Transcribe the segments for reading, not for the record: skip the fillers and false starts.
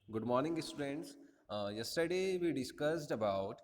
Good morning, students. Yesterday we discussed about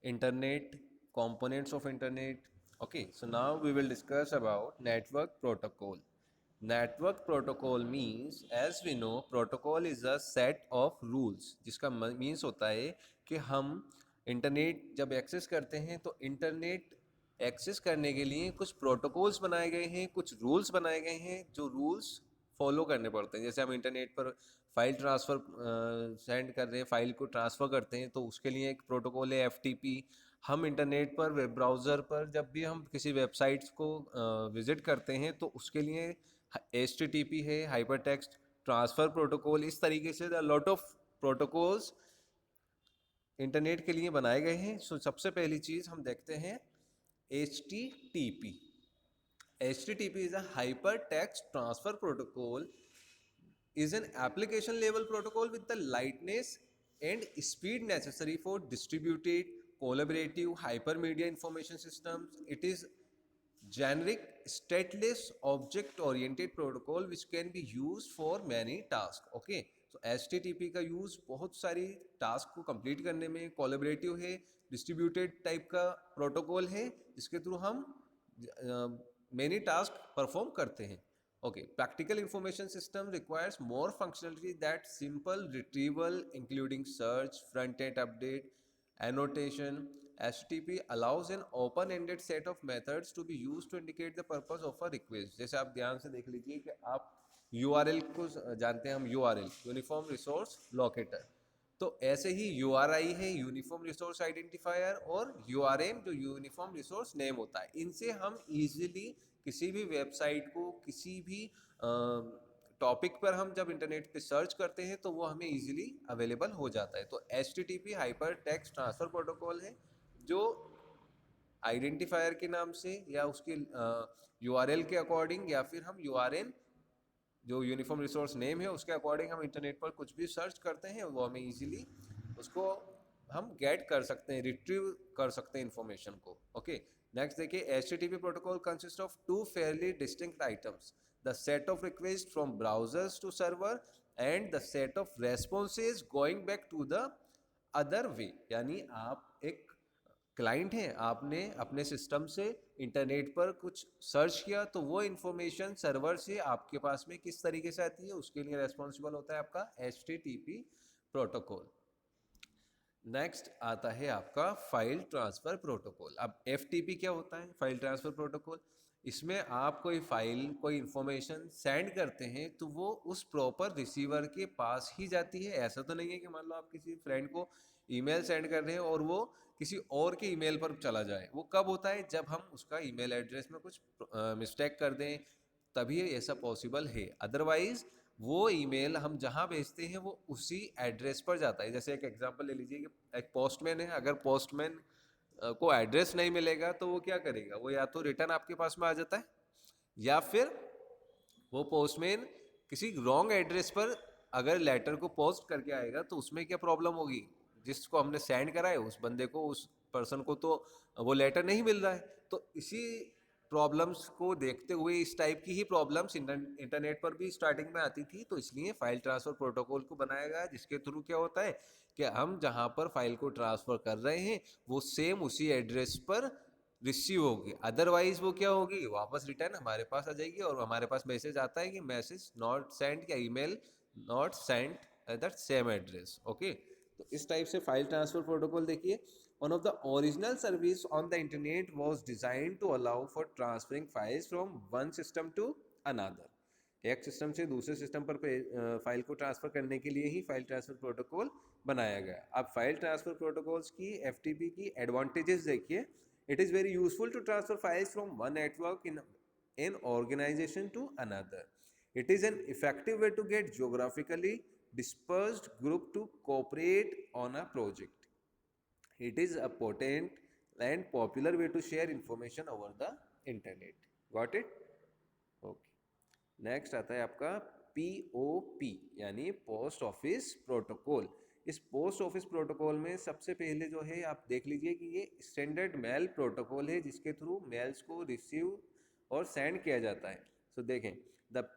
internet, components of internet. Okay, so now we will discuss about network protocol. Network protocol means, as we know, protocol is a set of rules, जिसका means होता है कि हम internet जब access करते हैं तो internet access करने के लिए कुछ प्रोटोकॉल्स बनाए गए हैं, कुछ रूल्स बनाए गए हैं, जो रूल्स फॉलो करने पड़ते हैं। जैसे हम इंटरनेट पर फाइल ट्रांसफ़र सेंड कर रहे हैं, फाइल को ट्रांसफ़र करते हैं, तो उसके लिए एक प्रोटोकॉल है एफटीपी। हम इंटरनेट पर वेब ब्राउज़र पर जब भी हम किसी वेबसाइट्स को विज़िट करते हैं तो उसके लिए एचटीटीपी है, हाइपर टेक्स्ट ट्रांसफ़र प्रोटोकॉल। इस तरीके से लॉट ऑफ प्रोटोकॉल्स इंटरनेट के लिए बनाए गए हैं। सो सबसे पहली चीज़ हम देखते हैं H T T P. HTTP is a hypertext transfer protocol, is an application level protocol with the lightness and speed necessary for distributed collaborative hypermedia information systems. It is generic stateless object oriented protocol which can be used for many tasks. Okay, so HTTP का use बहुत सारी task को complete करने में, collaborative है, distributed type का protocol है जिसके थ्रू हम मेनी टास्क परफॉर्म करते हैं. Okay, practical information system requires more functionality that simple retrieval, including search, front-end update, annotation. HTTP allows an open-ended set of methods to be used to indicate the purpose of a request. जैसे आप ध्यान से देख लीजिए कि आप URL को जानते हैं, हम URL यूनिफॉर्म रिसोर्स लोकेटर, तो ऐसे ही URI है यूनिफॉर्म रिसोर्स आइडेंटिफायर, और URM जो यूनिफॉर्म रिसोर्स नेम होता है. इनसे हम इजीली किसी भी वेबसाइट को, किसी भी टॉपिक पर हम जब इंटरनेट पे सर्च करते हैं तो वो हमें इजीली अवेलेबल हो जाता है. तो HTTP hyper text transfer protocol है जो आइडेंटिफायर के नाम से या उसके URL के अकॉर्डिंग, या फिर हम URN जो यूनिफॉर्म रिसोर्स नेम है उसके अकॉर्डिंग हम इंटरनेट पर कुछ भी सर्च करते हैं वो हमें इजीली उसको हम गेट कर सकते हैं, रिट्रीव कर सकते हैं इन्फॉर्मेशन को. ओके, नेक्स्ट देखिए, HTTP protocol consist of two fairly distinct items, the set of request from browsers to server and the set of responses going back to the other way. यानी आप एक client हैं, आपने अपने system से internet पर कुछ सर्च किया तो वो इन्फॉर्मेशन सर्वर से आपके पास में किस तरीके से आती है, उसके लिए रेस्पॉन्सिबल होता है आपका HTTP प्रोटोकॉल. नेक्स्ट आता है आपका फाइल ट्रांसफ़र प्रोटोकॉल. अब FTP क्या होता है, फाइल ट्रांसफ़र प्रोटोकॉल. इसमें आप कोई फाइल, कोई इन्फॉर्मेशन सेंड करते हैं तो वो उस प्रॉपर रिसीवर के पास ही जाती है. ऐसा तो नहीं है कि मान लो आप किसी फ्रेंड को ईमेल सेंड कर रहे हैं और वो किसी और के ईमेल पर चला जाए. वो कब होता है, जब हम उसका ईमेल एड्रेस में कुछ मिस्टेक कर दें, तभी ऐसा पॉसिबल है. अदरवाइज वो ईमेल हम जहाँ भेजते हैं वो उसी एड्रेस पर जाता है. जैसे एक एग्जांपल ले लीजिए कि एक पोस्टमैन है, अगर पोस्टमैन को एड्रेस नहीं मिलेगा तो वो क्या करेगा, वो या तो रिटर्न आपके पास में आ जाता है, या फिर वो पोस्टमैन किसी रॉन्ग एड्रेस पर अगर लेटर को पोस्ट करके आएगा तो उसमें क्या प्रॉब्लम होगी, जिसको हमने सेंड करा है उस बंदे को, उस पर्सन को तो वो लेटर नहीं मिल रहा है. तो इसी प्रॉब्लम्स को देखते हुए इस टाइप की ही प्रॉब्लम्स इंटरनेट पर भी स्टार्टिंग में आती थी, तो इसलिए फाइल ट्रांसफ़र प्रोटोकॉल को बनाया गया, जिसके थ्रू क्या होता है कि हम जहाँ पर फाइल को ट्रांसफ़र कर रहे हैं वो सेम उसी एड्रेस पर रिसीव होगी. अदरवाइज वो क्या होगी, वापस रिटर्न हमारे पास आ जाएगी और हमारे पास मैसेज आता है कि मैसेज नॉट सेंड या email not send at that same address. Okay, तो इस टाइप से फाइल ट्रांसफर प्रोटोकॉल देखिए. One of the original service on the internet was designed to allow for transferring files from one system to another. एक system से दूसरे system पर file को transfer करने के लिए ही फाइल ट्रांसफर प्रोटोकॉल बनाया गया. अब फाइल ट्रांसफर प्रोटोकॉल्स की, FTP की एडवांटेजेस देखिए. It is very useful to transfer files from one network in an organization to another. It is an effective way to get geographically dispersed group to cooperate on a project. It is a potent and popular way to share information over the internet. Got it? Okay. Next आता है आपका POP यानी post office protocol. इस post office protocol में सबसे पहले जो है आप देख लीजिए कि ये स्टैंडर्ड मेल प्रोटोकॉल है जिसके थ्रू मेल्स को रिसीव और सेंड किया जाता है. सो देखें, the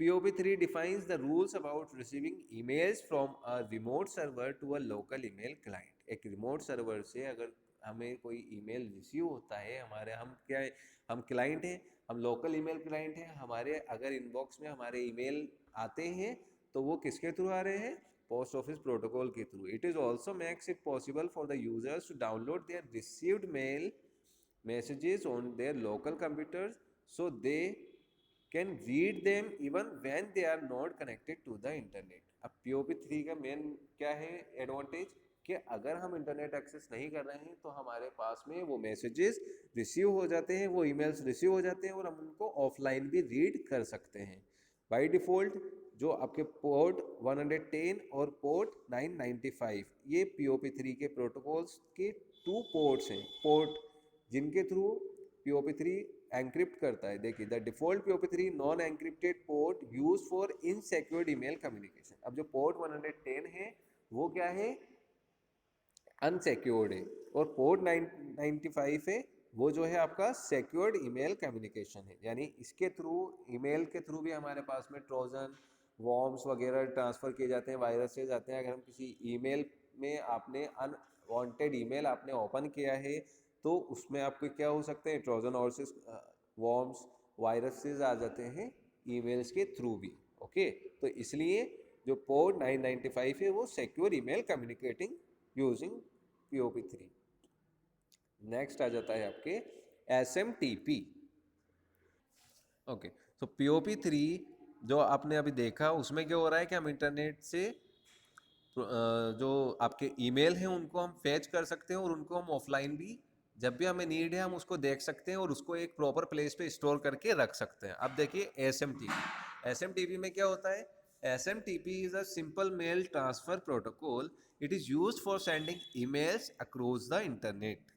POP3 defines the rules about receiving emails from a remote server to a local email client. एक रिमोट सर्वर से अगर हमें कोई ईमेल रिसीव होता है, हमारे हम क्या है, हम क्लाइंट हैं, हम लोकल ईमेल क्लाइंट हैं, हमारे अगर इनबॉक्स में हमारे ईमेल आते हैं तो वो किसके थ्रू आ रहे हैं? पोस्ट ऑफिस प्रोटोकॉल के through. It is also makes it possible for the users to download their received mail messages on their local computers so they can read them even when they are not connected to the internet. अब POP3 का main क्या है advantage कि अगर हम internet access नहीं कर रहे हैं तो हमारे पास में वो मैसेजेस रिसीव हो जाते हैं, वो ईमेल्स रिसीव हो जाते हैं और हम उनको ऑफलाइन भी रीड कर सकते हैं. बाय डिफ़ॉल्ट जो आपके पोर्ट 110 और पोर्ट 995 ये POP3 के प्रोटोकॉल्स के 2 पोर्ट्स हैं, पोर्ट जिनके थ्रू POP3 एंक्रिप्ट करता है. देखिए, the default POP3 non encrypted port use for insecured email communication. अब जो पोर्ट 110 है वो क्या है? अनसिक्योर्ड है. और पोर्ट 995 है वो जो है आपका सिक्योर्ड ईमेल कम्युनिकेशन है. यानी इसके थ्रू, ईमेल के थ्रू भी हमारे पास में ट्रोजन, वॉर्म्स वगैरह ट्रांसफ़र किए जाते हैं, वायरसेस आते हैं. अगर हम किसी ईमेल में आपने अनवांटेड ईमेल आपने ओपन किया है तो उसमें आपके क्या हो सकते हैं? ट्रोजन और वॉर्म्स, वायरसेस आ जाते हैं ईमेल्स के थ्रू भी. ओके, तो इसलिए जो पोर्ट 995 है वो secure email communicating using POP3. Next आ जाता है आपके SMTP. ओके, तो POP3 जो आपने अभी देखा उसमें क्या हो रहा है कि हम इंटरनेट से जो आपके ईमेल हैं उनको हम फैच कर सकते हैं और उनको हम ऑफलाइन भी जब भी हमें नीड है हम उसको देख सकते हैं और उसको एक प्रॉपर प्लेस पे स्टोर करके रख सकते हैं. अब देखिए SMTP में क्या होता है? SMTP is a simple mail transfer protocol. It is used for sending emails across the internet.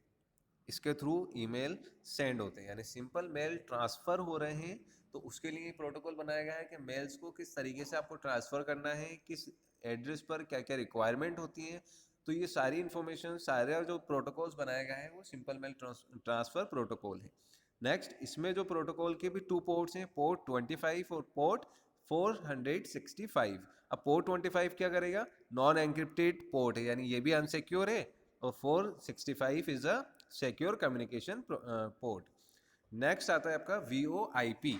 इसके थ्रू ईमेल सेंड होते हैं, यानी सिंपल मेल ट्रांसफ़र हो रहे हैं तो उसके लिए प्रोटोकॉल बनाया गया है कि मेल्स को किस तरीके से आपको ट्रांसफ़र करना है, किस एड्रेस पर क्या क्या रिक्वायरमेंट होती है. तो ये सारी इन्फॉर्मेशन, सारे जो प्रोटोकॉल्स बनाया गया है वो सिंपल मेल ट्रांसफ़र प्रोटोकॉल है. नेक्स्ट, इसमें जो प्रोटोकॉल के भी 2 पोर्ट्स हैं, पोर्ट 25 और पोर्ट 465. अब पोर्ट 25 क्या करेगा? नॉन एन्क्रिप्टेड पोर्ट है, यानी ये भी अनसिक्योर है, और 465 is a secure communication port. Next आता है आपका VoIP.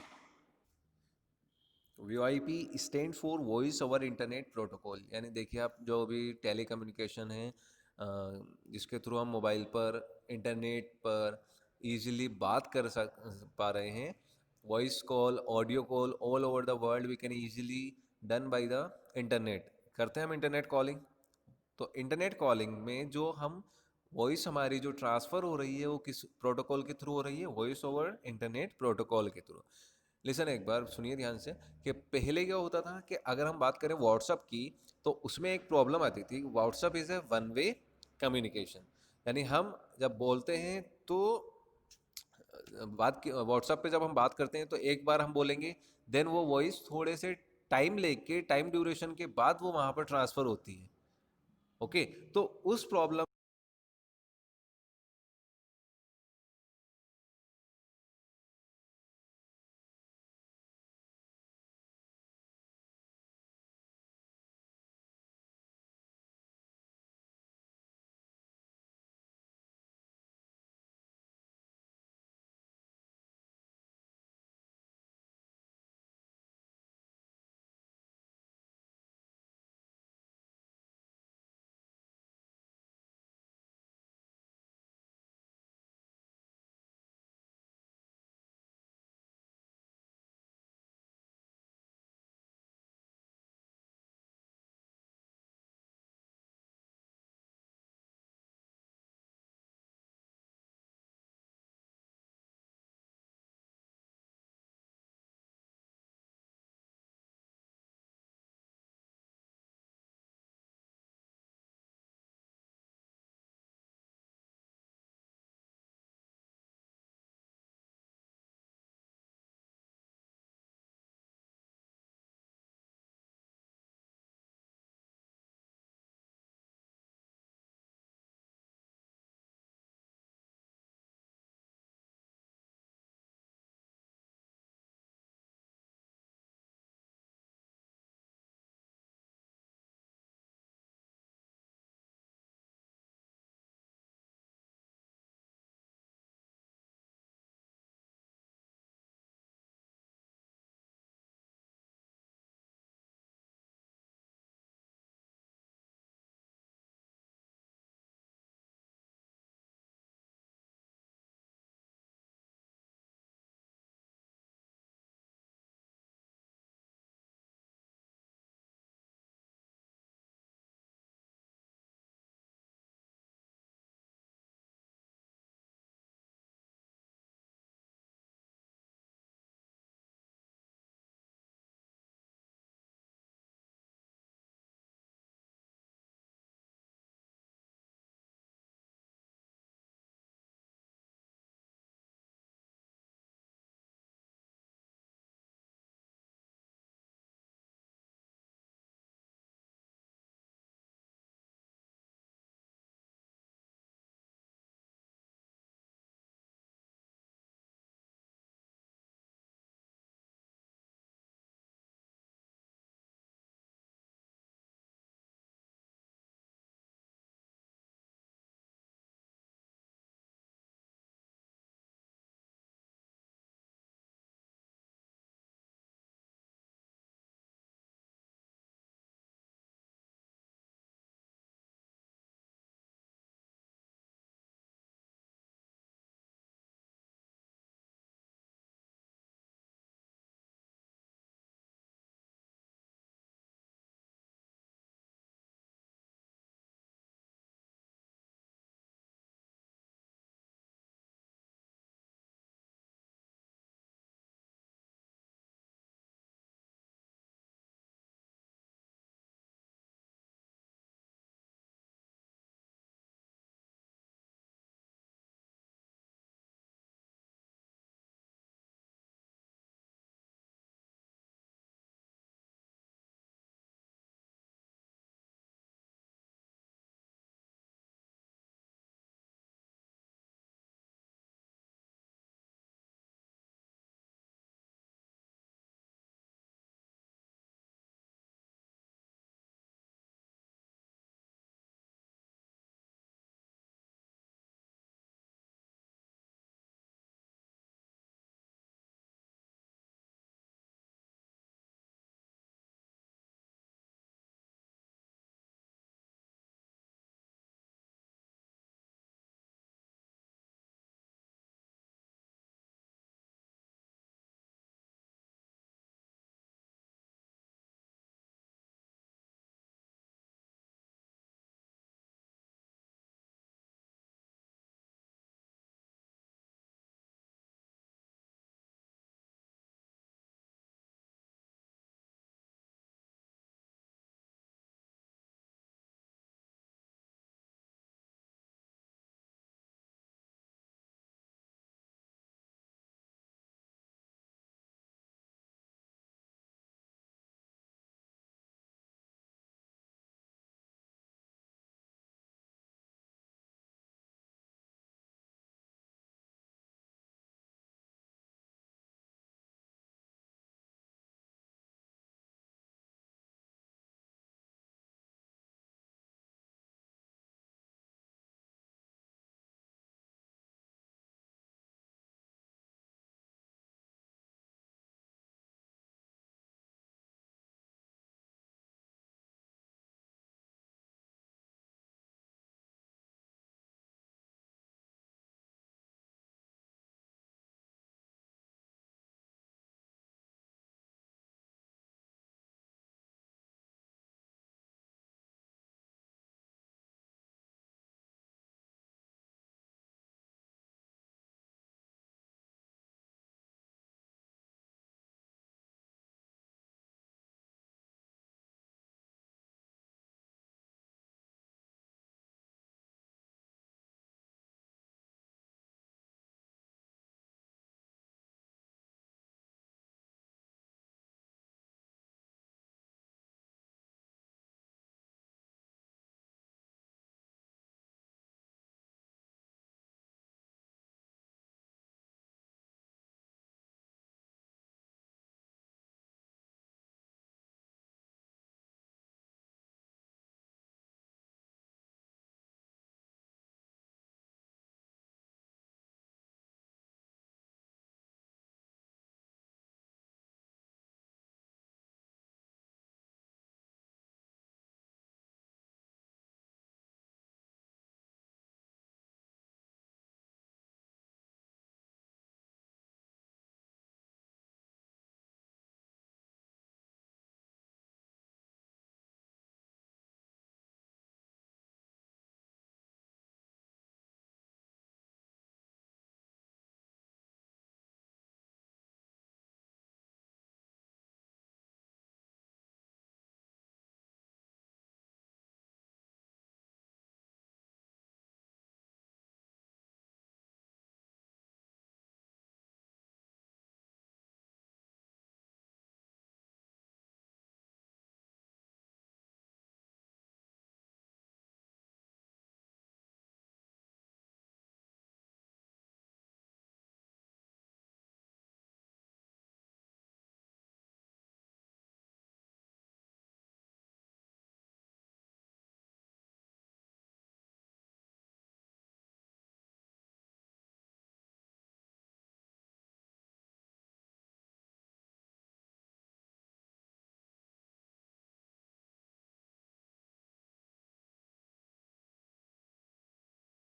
VoIP stand for voice over internet protocol. यानी देखिए, आप जो भी टेली कम्युनिकेशन है जिसके थ्रू हम मोबाइल पर, इंटरनेट पर ईजिली बात कर पा रहे हैं, voice call, audio call, all over the world we can easily done by the internet. करते हैं हम इंटरनेट कॉलिंग. तो इंटरनेट कॉलिंग में जो हम वॉइस हमारी जो ट्रांसफ़र हो रही है वो किस प्रोटोकॉल के थ्रू हो रही है? वॉइस ओवर इंटरनेट प्रोटोकॉल के थ्रू. लिसन, एक बार सुनिए ध्यान से कि पहले क्या होता था कि अगर हम बात करें व्हाट्सअप की तो उसमें एक प्रॉब्लम आती थी. WhatsApp is a one way communication. यानी हम जब बोलते हैं तो व्हाट्सअप पे जब हम बात करते हैं तो एक बार हम बोलेंगे, देन वो वॉइस थोड़े से टाइम लेके, टाइम ड्यूरेशन के बाद वो वहाँ पर ट्रांसफ़र होती है. ओके, तो उस प्रॉब्लम